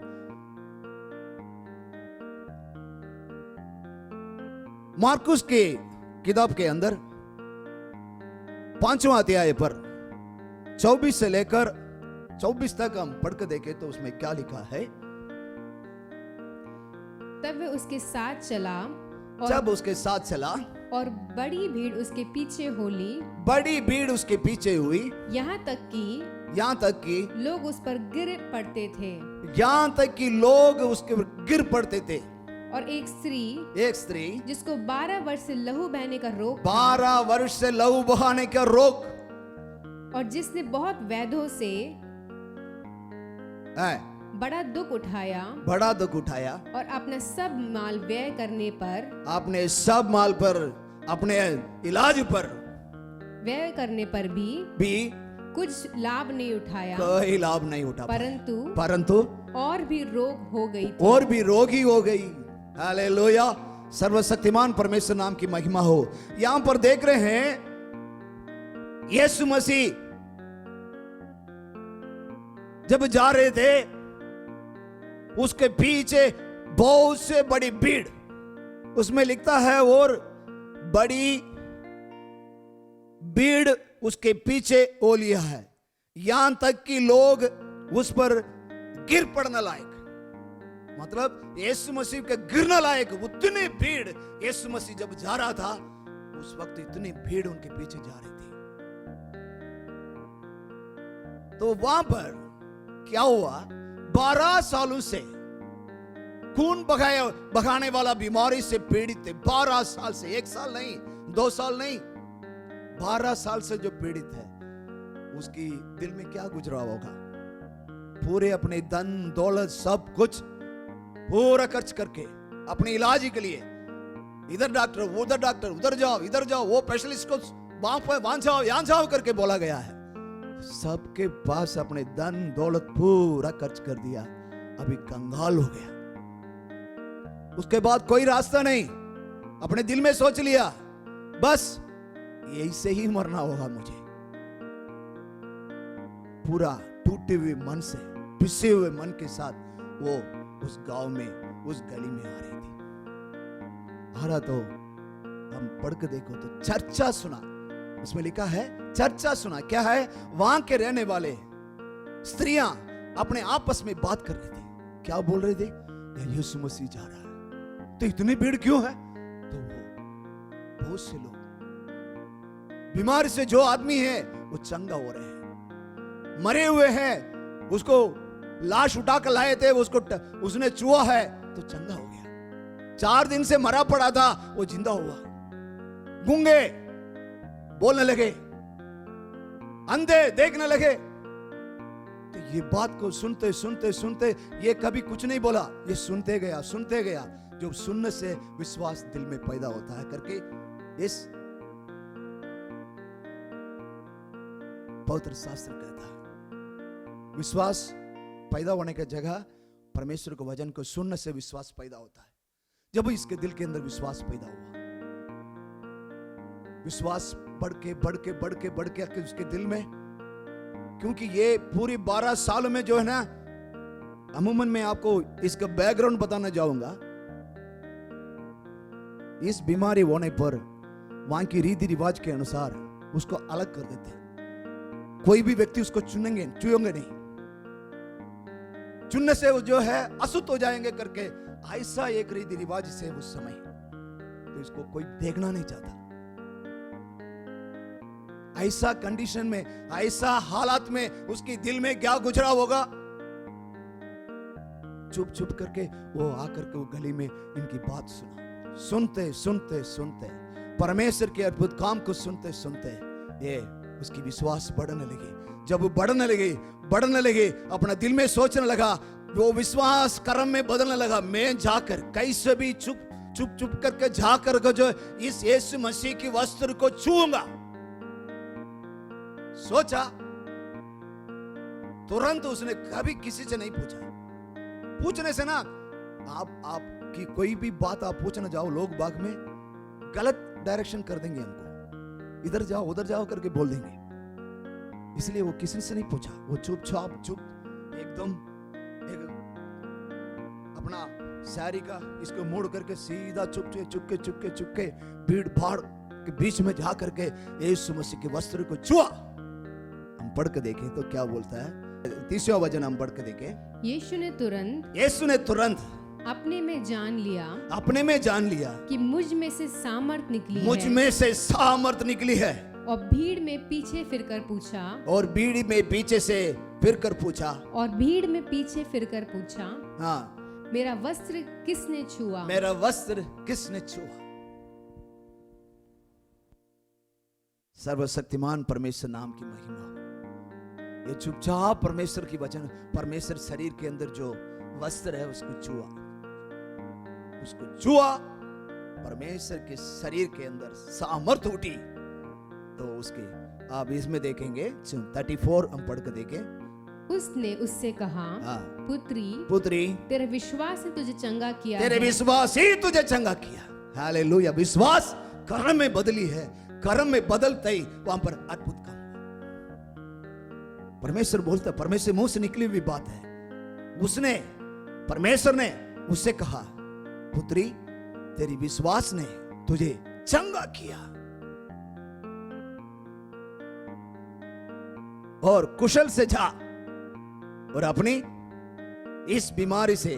मार्कुस के किताब के अंदर 5वां अध्याय पर 24 से लेकर 24 तक हम पढ़ के देखें तो उसमें क्या लिखा है। तब वह उसके साथ चला जब उसके साथ चला और बड़ी भीड़ उसके पीछे हो ली, बड़ी भीड़ उसके पीछे हुई, यहाँ तक कि लोग उस पर गिर पड़ते थे। यहाँ तक कि लोग उसके ऊपर गिर पड़ते थे। और एक स्त्री जिसको 12 वर्ष से लहू बहने का रोग था, 12 वर्ष से लहू बहाने का रोग, और जिसने बहुत वैद्यों से बड़ा दुख उठाया और अपना सब माल व्यय करने पर, आपने सब माल पर, अपने इलाज पर व्यय करने पर भी कुछ लाभ नहीं उठाया, कोई लाभ नहीं उठा, परंतु और भी रोग हो गई थी। और भी रोगी हो गई। हालेलुया, सर्वशक्तिमान परमेश्वर नाम की महिमा हो। यहां पर देख रहे हैं यीशु मसीह जब जा रहे थे, उसके पीछे बहुत से बड़ी भीड़, उसमें लिखता है और बड़ी भीड़ उसके पीछे ओ लिया है, यहां तक कि लोग उस पर गिर पड़ने लायक, मतलब यीशु मसीह के गिरने लायक उतनी भीड़। यीशु मसीह जब जा रहा था उस वक्त इतनी भीड़ उनके पीछे जा रही थी। तो वहां पर क्या हुआ, 12 सालों से खून बगाने वाला बीमारी से पीड़ित थे। 12 साल से, 1 साल नहीं, 2 साल नहीं, 12 साल से जो पीड़ित है, उसकी दिल में क्या गुजरा होगा। पूरे अपने धन दौलत सब कुछ पूरा खर्च करके अपने इलाज के लिए इधर डॉक्टर उधर जाओ, इधर जाओ, वो स्पेशलिस्ट को वहां जाओ, यहां जाओ करके बोला गया है। सबके पास अपने धन दौलत पूरा खर्च कर दिया, अभी कंगाल हो गया। उसके बाद कोई रास्ता नहीं, अपने दिल में सोच लिया बस यही से ही मरना होगा मुझे। पूरा टूटे हुए मन से, पिसे हुए मन के साथ वो उस गांव में, उस गली में आ रही थी। आ रहा तो हम पढ़ के देखो तो चर्चा सुना, उसमें लिखा है चर्चा सुना। क्या है, वहां के रहने वाले स्त्रियां अपने आपस में बात कर रही थी। क्या बोल रहे थे, यीशु मसीह जा रहा है, तो इतनी भीड़ क्यों है। तो वो बहुत से लोग, बीमार से जो आदमी है वो चंगा हो रहे हैं, मरे हुए हैं, उसको लाश उठा कर लाए थे, उसने छुआ है तो चंगा हो गया। 4 दिन से मरा पड़ा था, वो जिंदा हुआ। गूंगे बोलने लगे, अंधे देखने लगे। तो ये बात को सुनते सुनते सुनते, ये कभी कुछ नहीं बोला, ये सुनते गया। जो सुनने से विश्वास दिल में पैदा होता है करके इस पवित्र शास्त्र कहता है। विश्वास पैदा होने की जगह परमेश्वर के वचन को सुनने से विश्वास पैदा होता है। जब इसके दिल के अंदर विश्वास पैदा हुआ, विश्वास बढ़ के उसके दिल में, क्योंकि ये पूरी 12 साल में जो है ना, अमूमन मैं आपको इसका बैकग्राउंड बताना चाहूंगा। इस बीमारी होने पर वहां की रीति रिवाज के अनुसार उसको अलग कर देते हैं। कोई भी व्यक्ति उसको छूएंगे नहीं, चुनने से वो जो है अशुद्ध हो जाएंगे करके ऐसा एक रीति रिवाज से उस समय, तो इसको कोई देखना नहीं चाहता। ऐसा कंडीशन में, ऐसा हालात में उसकी दिल में क्या गुजरा होगा। चुप करके वो आकर के वो गली में इनकी बात सुना। सुनते परमेश्वर के अद्भुत काम को सुनते ये उसकी विश्वास बढ़ने लगी। जब वो बढ़ने लगे, अपना दिल में सोचने लगा, वो विश्वास कर्म में बदलने लगा। मैं जाकर कैसे भी चुप करके जाकर के जो इस यीशु मसीह की वस्त्र को छूऊंगा। सोचा, तुरंत उसने कभी किसी से नहीं पूछा। पूछने से ना, आपकी कोई भी बात आप पूछना जाओ, लोग बाग में गलत डायरेक्शन कर देंगे हमको, इधर जाओ उधर जाओ करके बोल देंगे। इसलिए वो किसी से नहीं पूछा, वो चुप एकदम अपना सारी का इसको मोड़ करके सीधा चुपके भीड़ भाड़ के बीच में जा करके यीशु मसीह के वस्त्र को छुआ। हम पढ़ के देखें तो क्या बोलता है, 30वां वचन हम पढ़ के देखें। यीशु ने तुरंत यीशु ने तुरंत अपने में जान लिया अपने में जान लिया कि मुझ में से सामर्थ निकली मुझ है, में से सामर्थ निकली है, और भीड़ में पीछे फिरकर पूछा और भीड़ में पीछे से फिर कर पूछा। और भीड़ में पीछे फिरकर पूछा, हाँ, मेरा वस्त्र किसने छुआ? मेरा वस्त्र किसने छुआ? सर्वशक्तिमान परमेश्वर नाम की महिमा हो। ये चुपचाप परमेश्वर की वचन, परमेश्वर शरीर के अंदर जो वस्त्र है उसको छुआ, उसको छुआ, परमेश्वर के शरीर के अंदर सामर्थ उठी। तो उसके आप इसमें देखेंगे 34 हम पढ़ कर देखें। उसने उससे कहा, हाँ, पुत्री, तेरे विश्वास ने तुझे चंगा किया तेरे है। विश्वास ही तुझे चंगा किया। हालेलुया। विश्वास कर्म में बदली है, कर्म में बदलते ही वहां पर अद्भुत काम हुआ। परमेश्वर बोलता, परमेश्वर मुंह से निकली हुई बात है। उसने, परमेश्वर ने उससे कहा, पुत्री, तेरी विश्वास ने तुझे चंगा किया और कुशल से जा और अपनी इस बीमारी से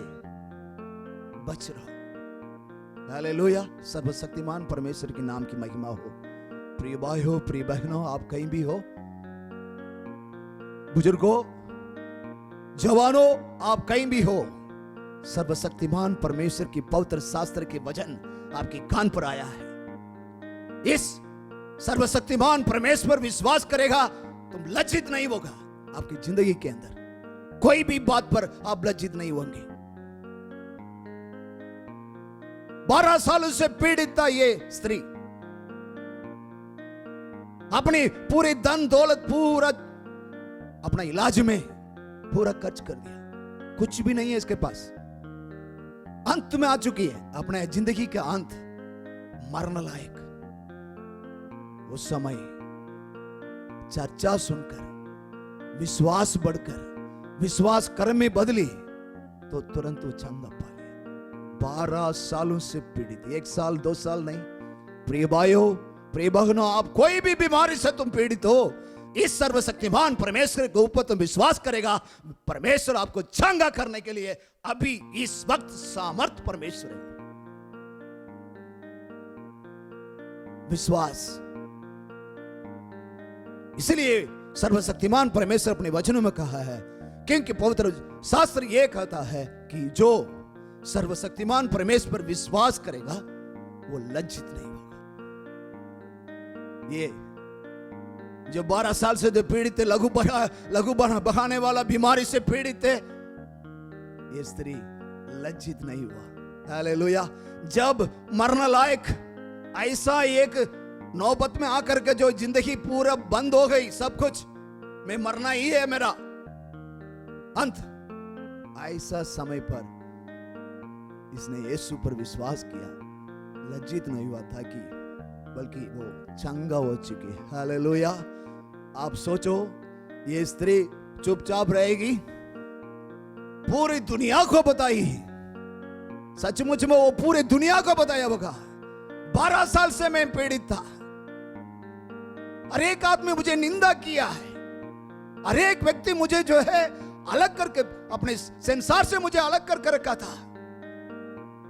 बच रहो। हालेलुया। सर्वशक्तिमान परमेश्वर के नाम की महिमा हो। प्रिय भाई हो, प्रिय बहनों, आप कहीं भी हो, बुजुर्गों, जवानों, आप कहीं भी हो, सर्वशक्तिमान परमेश्वर की पवित्र शास्त्र के वचन आपके कान पर आया है। इस सर्वशक्तिमान परमेश्वर विश्वास करेगा, तुम लज्जित नहीं होगा। आपकी जिंदगी के अंदर कोई भी बात पर आप लज्जित नहीं होंगे। 12 सालों से पीड़ित था ये स्त्री, अपनी पूरी धन दौलत, पूरा अपना इलाज में पूरा खर्च कर दिया, कुछ भी नहीं है इसके पास, अंत में आ चुकी है, अपने जिंदगी का अंत, मरने लायक। उस समय चर्चा सुनकर, विश्वास बढ़कर, विश्वास कर्म में बदली, तो तुरंत वो चंगा पा लिया। 12 सालों से पीड़ित, 1 साल 2 साल नहीं। प्रिय भाइयों, प्रिय बहनों, आप कोई भी बीमारी से तुम पीड़ित हो, इस सर्वशक्तिमान परमेश्वर के ऊपर तुम विश्वास करेगा, परमेश्वर आपको चंगा करने के लिए अभी इस वक्त सामर्थ परमेश्वर है। विश्वास। इसलिए सर्वशक्तिमान परमेश्वर अपने वचनों में कहा है, क्योंकि पवित्र शास्त्र यह कहता है कि जो सर्वशक्तिमान परमेश्वर पर विश्वास करेगा वो लज्जित नहीं होगा। ये जो 12 साल से जो पीड़ित थे, लघु बहाने वाला बीमारी से पीड़ित थे, ये स्त्री लज्जित नहीं हुआ। हालेलुया। जब मरने लायक ऐसा एक नौबत में आकर के जो जिंदगी पूरा बंद हो गई, सब कुछ, मैं मरना ही है मेरा अंत, ऐसा समय पर इसने यीशु पर विश्वास किया, लज्जित नहीं हुआ था कि, बल्कि वो चंगा हो चुकी। हालेलुया। आप सोचो, ये स्त्री चुपचाप रहेगी, पूरी दुनिया को बताई, सचमुच में वो पूरी दुनिया को बताया होगा, 12 साल से मैं पीड़ित था, हर एक आदमी मुझे निंदा किया है, हर एक व्यक्ति मुझे जो है अलग करके, अपने संसार से मुझे अलग करके रखा था,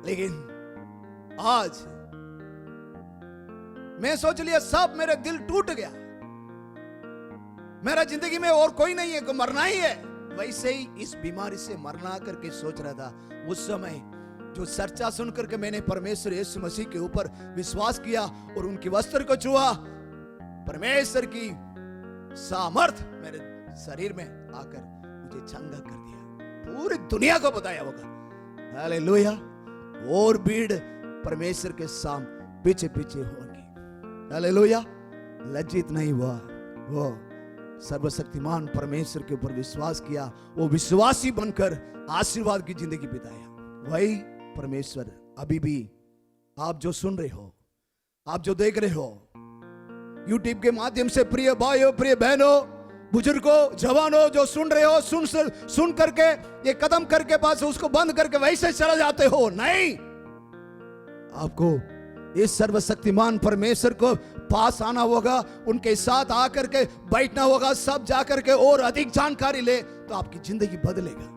लेकिन आज मैं सोच लिया सब, मेरा दिल टूट गया, मेरा जिंदगी में और कोई नहीं है, को मरना ही है। वैसे ही इस बीमारी से मरना करके सोच रहा था। उस समय जो चर्चा सुन करके मैंने परमेश्वर यीशु मसीह के ऊपर विश्वास किया और उनके वस्त्र को छुआ, परमेश्वर की सामर्थ मेरे शरीर में आकर मुझे चंगा कर दिया, पूरी दुनिया को बताया होगा। हालेलुया। और भीड़ परमेश्वर के साम पीछे पीछे होंगी। हालेलुया। लज्जित नहीं हुआ, वो सर्वशक्तिमान परमेश्वर के ऊपर विश्वास किया, वो विश्वासी बनकर आशीर्वाद की जिंदगी बिताया। वही परमेश्वर अभी भी आप जो सुन रहे हो, आप जो देख रहे हो यूट्यूब के माध्यम से, प्रिय भाइयों, प्रिय बहनों, बुजुर्गों, जवानों, जो सुन रहे हो, सुन करके ये कदम करके पास उसको बंद करके वैसे चले जाते हो, नहीं, आपको इस सर्वशक्तिमान परमेश्वर को पास आना होगा, उनके साथ आकर के बैठना होगा, सब जाकर के और अधिक जानकारी ले तो आपकी जिंदगी बदलेगा।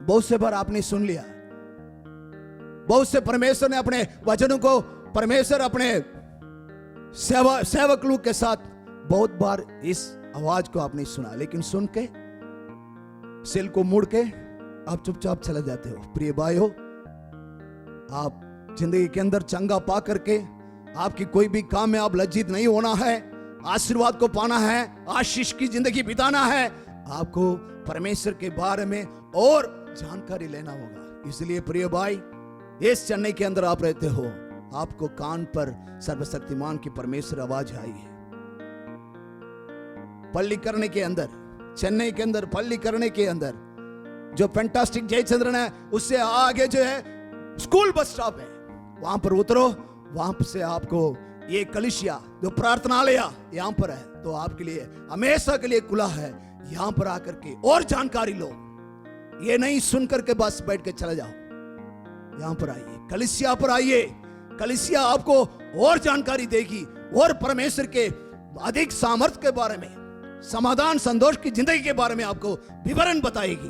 बहुत से बार आपने सुन लिया, बहुत से परमेश्वर ने अपने वचनों को, परमेश्वर अपने सेवक लोग के साथ बहुत बार इस आवाज को आपने सुना, लेकिन सुन के सिल को मुड़ के आप चुपचाप चले जाते हो। प्रिय भाइयों, आप जिंदगी के अंदर चंगा पा करके आपकी कोई भी काम में आप लज्जित नहीं होना है, आशीर्वाद को पाना है, आशीष की जिंदगी बिताना है, आपको परमेश्वर के बारे में और जानकारी लेना होगा। इसलिए प्रिय भाई, इस चेन्नई के अंदर आप रहते हो, आपको कान पर सर्वशक्तिमान की परमेश्वर आवाज आई है। पल्लीकरणे के अंदर, चेन्नई के अंदर पल्लीकरणे के अंदर जो फैंटास्टिक जयचंद्रन है, उससे आगे जो है स्कूल बस स्टॉप है, वहां पर उतरो। वहां से आपको ये कलिसिया जो प्रार्थनालय यहां पर है, तो आपके लिए हमेशा के लिए खुला है। यहां पर आकर के और जानकारी लो, ये नहीं सुन करके बस बैठ के चले जाओ। यहां पर आइए, कलिसिया पर आइए, कलिसिया आपको और जानकारी देगी और परमेश्वर के अधिक सामर्थ्य के बारे में, समाधान संतोष की जिंदगी के बारे में आपको विवरण बताएगी।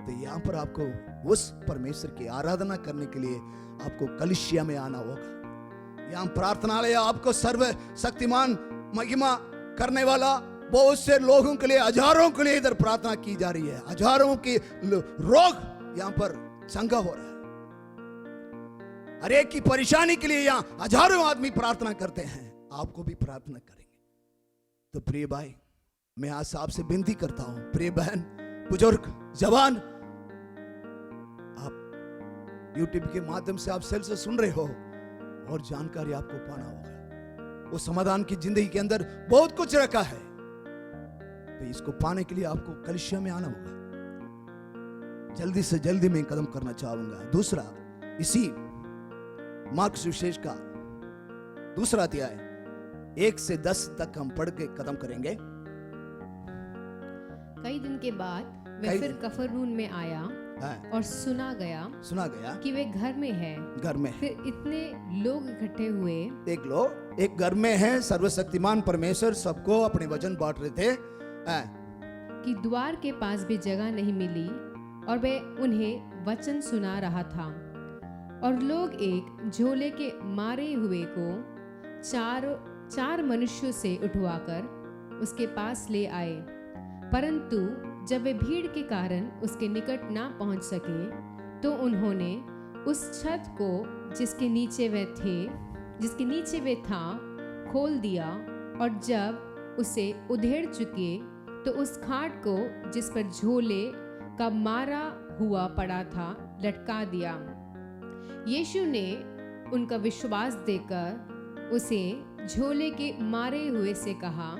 तो यहां पर आपको उस परमेश्वर की आराधना करने के लिए आपको कलिसिया में आना होगा। यहां प्रार्थनालय आपको सर्व शक्तिमान महिमा करने वाला, बहुत से लोगों के लिए, हजारों के लिए इधर प्रार्थना की जा रही है, हजारों के रोग यहां पर चंगा हो रहा है, हर एक की परेशानी के लिए यहां हजारों आदमी प्रार्थना करते हैं। आपको भी प्रार्थना करेंगे। तो प्रिय भाई, मैं आज आपसे विनती करता हूं, प्रिय बहन, बुजुर्ग, जवान, आप यूट्यूब के माध्यम से आप सेल से सुन रहे हो और जानकारी आपको पाना होगा। वो समाधान की जिंदगी के अंदर बहुत कुछ रखा है, तो इसको पाने के लिए आपको कलिसिया में आना होगा। जल्दी से जल्दी मैं कदम करना चाहूंगा। दूसरा, इसी मार्क्स सुविशेष का दूसरा अध्याय 1 से 10 तक हम पढ़ के खत्म करेंगे। कई दिन के बाद वे फिर कफरनहूम में आया और सुना गया कि वे घर में है। घर में फिर इतने लोग इकट्ठे हुए। देख लो, एक घर में है, सर्वशक्तिमान परमेश्वर सबको अपने वचन बांट रहे थे कि द्वार के पास भी जगह नहीं मिली और वे उन्हें वचन सुना रहा था। और लोग एक झोले के मारे हुए को चार मनुष्यों से उठवाकर उसके पास ले आए, परंतु जब वे भीड़ के कारण उसके निकट ना पहुंच सके, तो उन्होंने उस छत को जिसके नीचे वे था खोल दिया, और जब उसे उधेड़ चुके तो उस खाट को जिस पर झोले का मारा हुआ पड़ा था लटका दिया। यीशु ने उनका विश्वास देखकर उसे झोले के मारे हुए से कहा,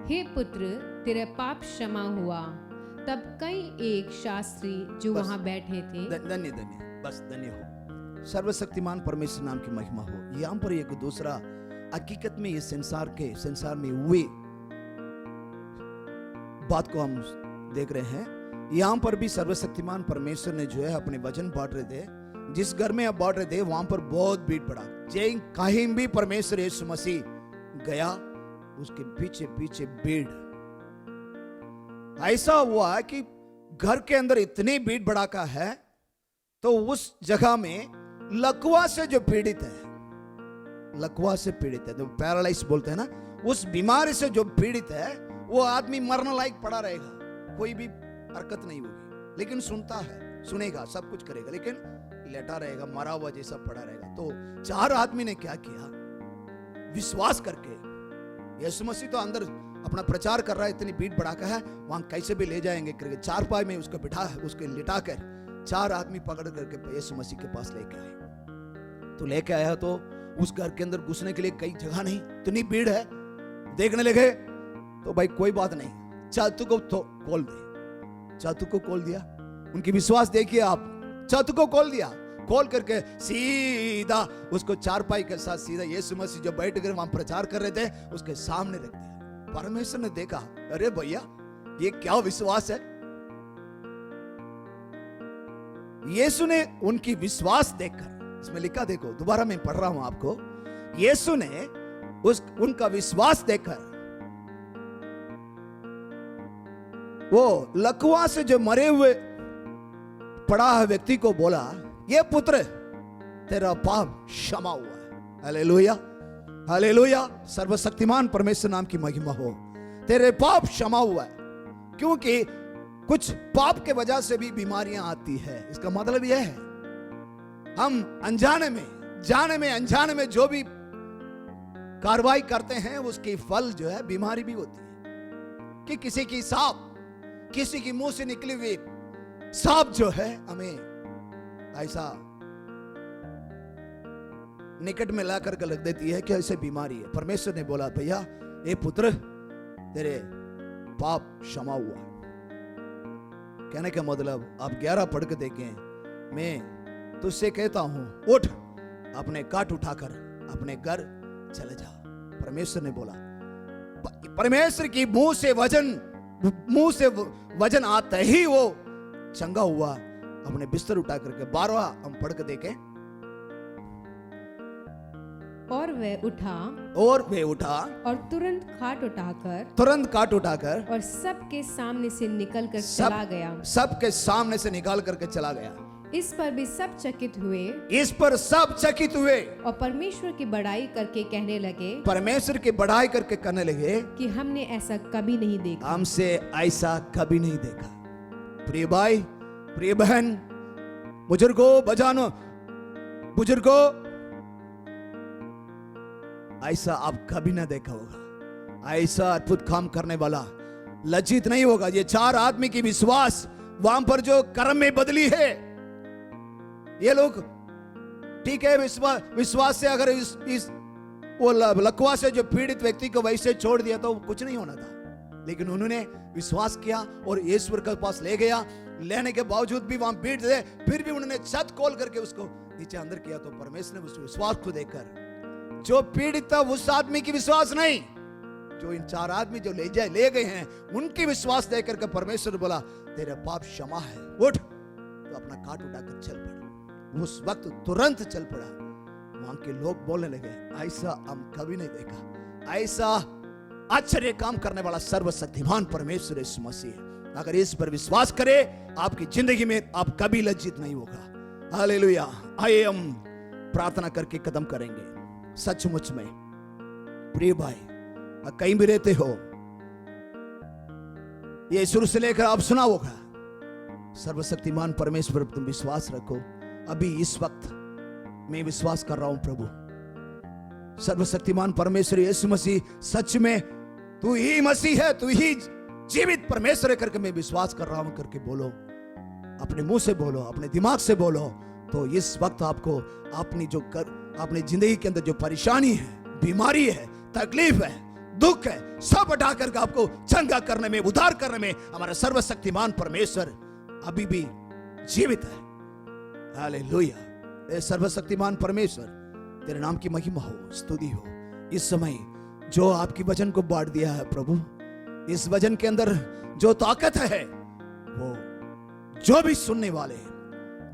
हे पुत्र, तेरा पाप क्षमा हुआ। तब कई एक शास्त्री जो वहां बैठे थे, धन्य हो, सर्वशक्तिमान परमेश्वर नाम की महिमा हो। यहाँ पर एक दूसरा हकीकत में ये संसार में हुए बात को हम देख रहे हैं। यहाँ पर भी सर्वशक्तिमान परमेश्वर ने जो है अपने वचन बांट रहे थे। जिस घर में आप बांट रहे थे वहां पर बहुत भीड़ पड़ा। कहीं भी परमेश्वर यीशु मसीह गया, उसके पीछे पीछे भीड़। ऐसा हुआ कि घर के अंदर इतनी भीड़ भड़ाका है, तो उस जगह में लकवा से जो पीड़ित है, तो पैरालाइज बोलते हैं ना, उस बीमारी से जो पीड़ित है, वो आदमी मरने लायक पड़ा रहेगा, कोई भी हरकत नहीं होगी, लेकिन सुनेगा, सब कुछ करेगा, लेकिन लेटा रहेगा, मरा हुआ जैसा पड़ा रहेगा। तो 4 आदमी ने क्या किया, विश्वास करके, यीशु मसीह तो अंदर अपना प्रचार कर रहा है, इतनी भीड़ भड़ाका है, वहां कैसे भी ले जाएंगे करके 4 पाई में उसको लिटा कर 4 आदमी पकड़ करके यीशु मसीह के पास लेके आए। तो लेके आया तो उस घर के अंदर घुसने के लिए कई जगह नहीं, इतनी भीड़ है। देखने लगे तो भाई कोई बात नहीं, छत को तो खोल दे। छत को खोल दिया, उनकी विश्वास देखिए आप, छत को खोल दिया, खोल करके सीधा उसको 4 पाई के साथ सीधा यीशु मसीह जो बैठ कर वहां प्रचार कर रहे थे उसके सामने रख दिया। परमेश्वर ने देखा, अरे भैया ये क्या विश्वास है। यीशु ने उनकी विश्वास देखकर इसमें लिखा देखो, दोबारा मैं पढ़ रहा हूं आपको। यीशु ने उनका विश्वास देखकर वो लकवा से जो मरे हुए पड़ा है व्यक्ति को बोला, ये पुत्र तेरा पाप क्षमा हुआ है। हालेलुया, हालेलुया, सर्वशक्तिमान परमेश्वर नाम की महिमा हो। तेरे पाप क्षमा हुआ है। क्योंकि कुछ पाप के वजह से भी बीमारियां आती है। इसका मतलब यह है, हम अनजाने में, जाने में, अनजाने में जो भी कार्रवाई करते हैं उसकी फल जो है बीमारी भी होती है। कि किसी की सांप, किसी की मुंह से निकली हुई सांप जो है हमें ऐसा निकट में ला करके लग देती है कि ऐसे बीमारी है। परमेश्वर ने बोला, भैया ये पुत्र तेरे पाप क्षमा हुआ। कहने का मतलब आप 11 पढ़ के देखें, मैं तुझसे कहता हूं उठ, अपने काट उठाकर अपने घर चले जा। परमेश्वर ने बोला, परमेश्वर की मुंह से वजन आते ही वो चंगा हुआ, अपने बिस्तर उठा करके। 12 हम पढ़ के देखें। और वह उठा और तुरंत काट उठाकर और सबके सामने से निकल कर चला गया। सबके सामने से निकाल करके चला गया। इस पर भी सब चकित हुए और परमेश्वर की बड़ाई करके कहने लगे, परमेश्वर की बड़ाई करके कहने लगे कि हमने ऐसा कभी नहीं देखा, हमसे ऐसा कभी नहीं देखा। प्रिय भाई, प्रिय बहन, बुजुर्गों, ऐसा आप कभी ना देखा होगा। ऐसा अद्भुत काम करने वाला लज्जित नहीं होगा। ये 4 आदमी की विश्वास वहां पर जो कर्म में बदली है। ये लोग ठीक है, विश्वास से अगर वो लकवा से जो पीड़ित व्यक्ति को वैसे छोड़ दिया तो कुछ नहीं होना था, लेकिन उन्होंने विश्वास किया और ईश्वर के पास ले गया। लेने के बावजूद भी वहां पीड़ थे, फिर भी उन्होंने छत खोल करके उसको नीचे अंदर किया। तो परमेश्वर ने उस विश्वास को देखकर, जो पीड़ित था उस आदमी की विश्वास नहीं, जो इन 4 आदमी जो ले गए हैं उनकी विश्वास देकर के परमेश्वर ने बोला, तेरे पाप क्षमा है, उठ। तो अपना काट उठाकर चल पड़ा। उस वक्त तुरंत चल पड़ा। वहां के लोग बोलने लगे, ऐसा हम कभी नहीं देखा। ऐसा आश्चर्य काम करने वाला सर्वशक्तिमान परमेश्वर यीशु मसीह। अगर इस पर विश्वास करे, आपकी जिंदगी में आप कभी लज्जित नहीं होगा। हालेलुया। आइए हम प्रार्थना करके कदम करेंगे। सचमुच में प्रिय भाई, कहीं भी रहते हो, ये शुरू से लेकर आप सुना होगा, सर्वशक्तिमान परमेश्वर पर तुम विश्वास रखो। अभी इस वक्त मैं विश्वास कर रहा हूं, प्रभु सर्वशक्तिमान परमेश्वर यीशु मसीह सच में तू ही मसीह है, तू ही जीवित परमेश्वर है करके मैं विश्वास कर रहा हूं करके बोलो। अपने मुंह से बोलो, अपने दिमाग से बोलो। तो इस वक्त आपको अपनी जिंदगी के अंदर जो परेशानी है, बीमारी है, तकलीफ है, दुख है, सब हटा करके आपको चंगा करने में, उद्धार करने में हमारा सर्वशक्तिमान परमेश्वर अभी भी जीवित है। हालेलुया। सर्वशक्तिमान परमेश्वर, तेरे नाम की महिमा हो, स्तुति हो। इस समय जो आपकी वचन को बांट दिया है प्रभु, इस वचन के अंदर जो ताकत है, वो जो भी सुनने वाले,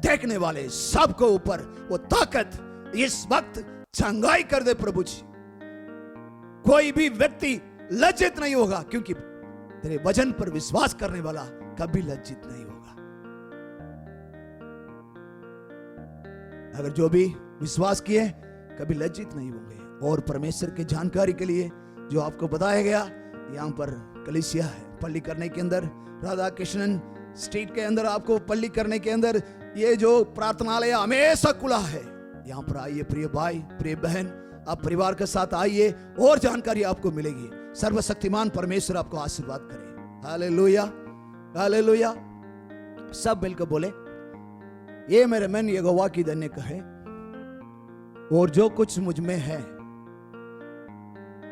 देखने वाले सबको ऊपर वो ताकत इस वक्त चंगाई कर दे प्रभु जी। कोई भी व्यक्ति लज्जित नहीं होगा, क्योंकि तेरे वचन पर विश्वास करने वाला कभी लज्जित नहीं होगा। अगर जो भी विश्वास किए कभी लज्जित नहीं होंगे। और परमेश्वर की जानकारी के लिए जो आपको बताया गया, यहाँ पर कलीसिया है पल्ली करने के अंदर, राधा कृष्णन स्ट्रीट के अंदर आपको पल्ली करने के अंदर ये जो प्रार्थनालय हमेशा खुला है। यहाँ पर आइए प्रिय भाई, प्रिय बहन, आप परिवार के साथ आइए और जानकारी आपको मिलेगी। सर्वशक्तिमान परमेश्वर आपको आशीर्वाद करे। Hallelujah, hallelujah. सब मिलकर बोले, ये मेरे मन यहोवा की धन्य कहे, और जो कुछ मुझ में है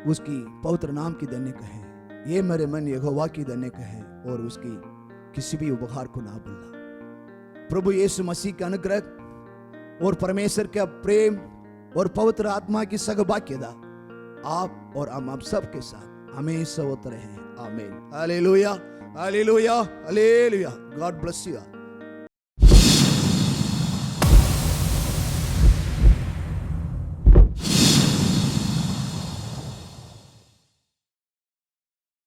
उसकी पवित्र नाम की धन्य कहे। ये मेरे मन यहोवा की धन्य कहे, और उसकी किसी भी उपहार को ना भूलना। प्रभु यीशु मसीह का अनुग्रह और परमेश्वर का प्रेम और पवित्र आत्मा की सहभागिता आप और हम सब के साथ हमेशा होते रहे। आमीन। Hallelujah, hallelujah, hallelujah. God bless you.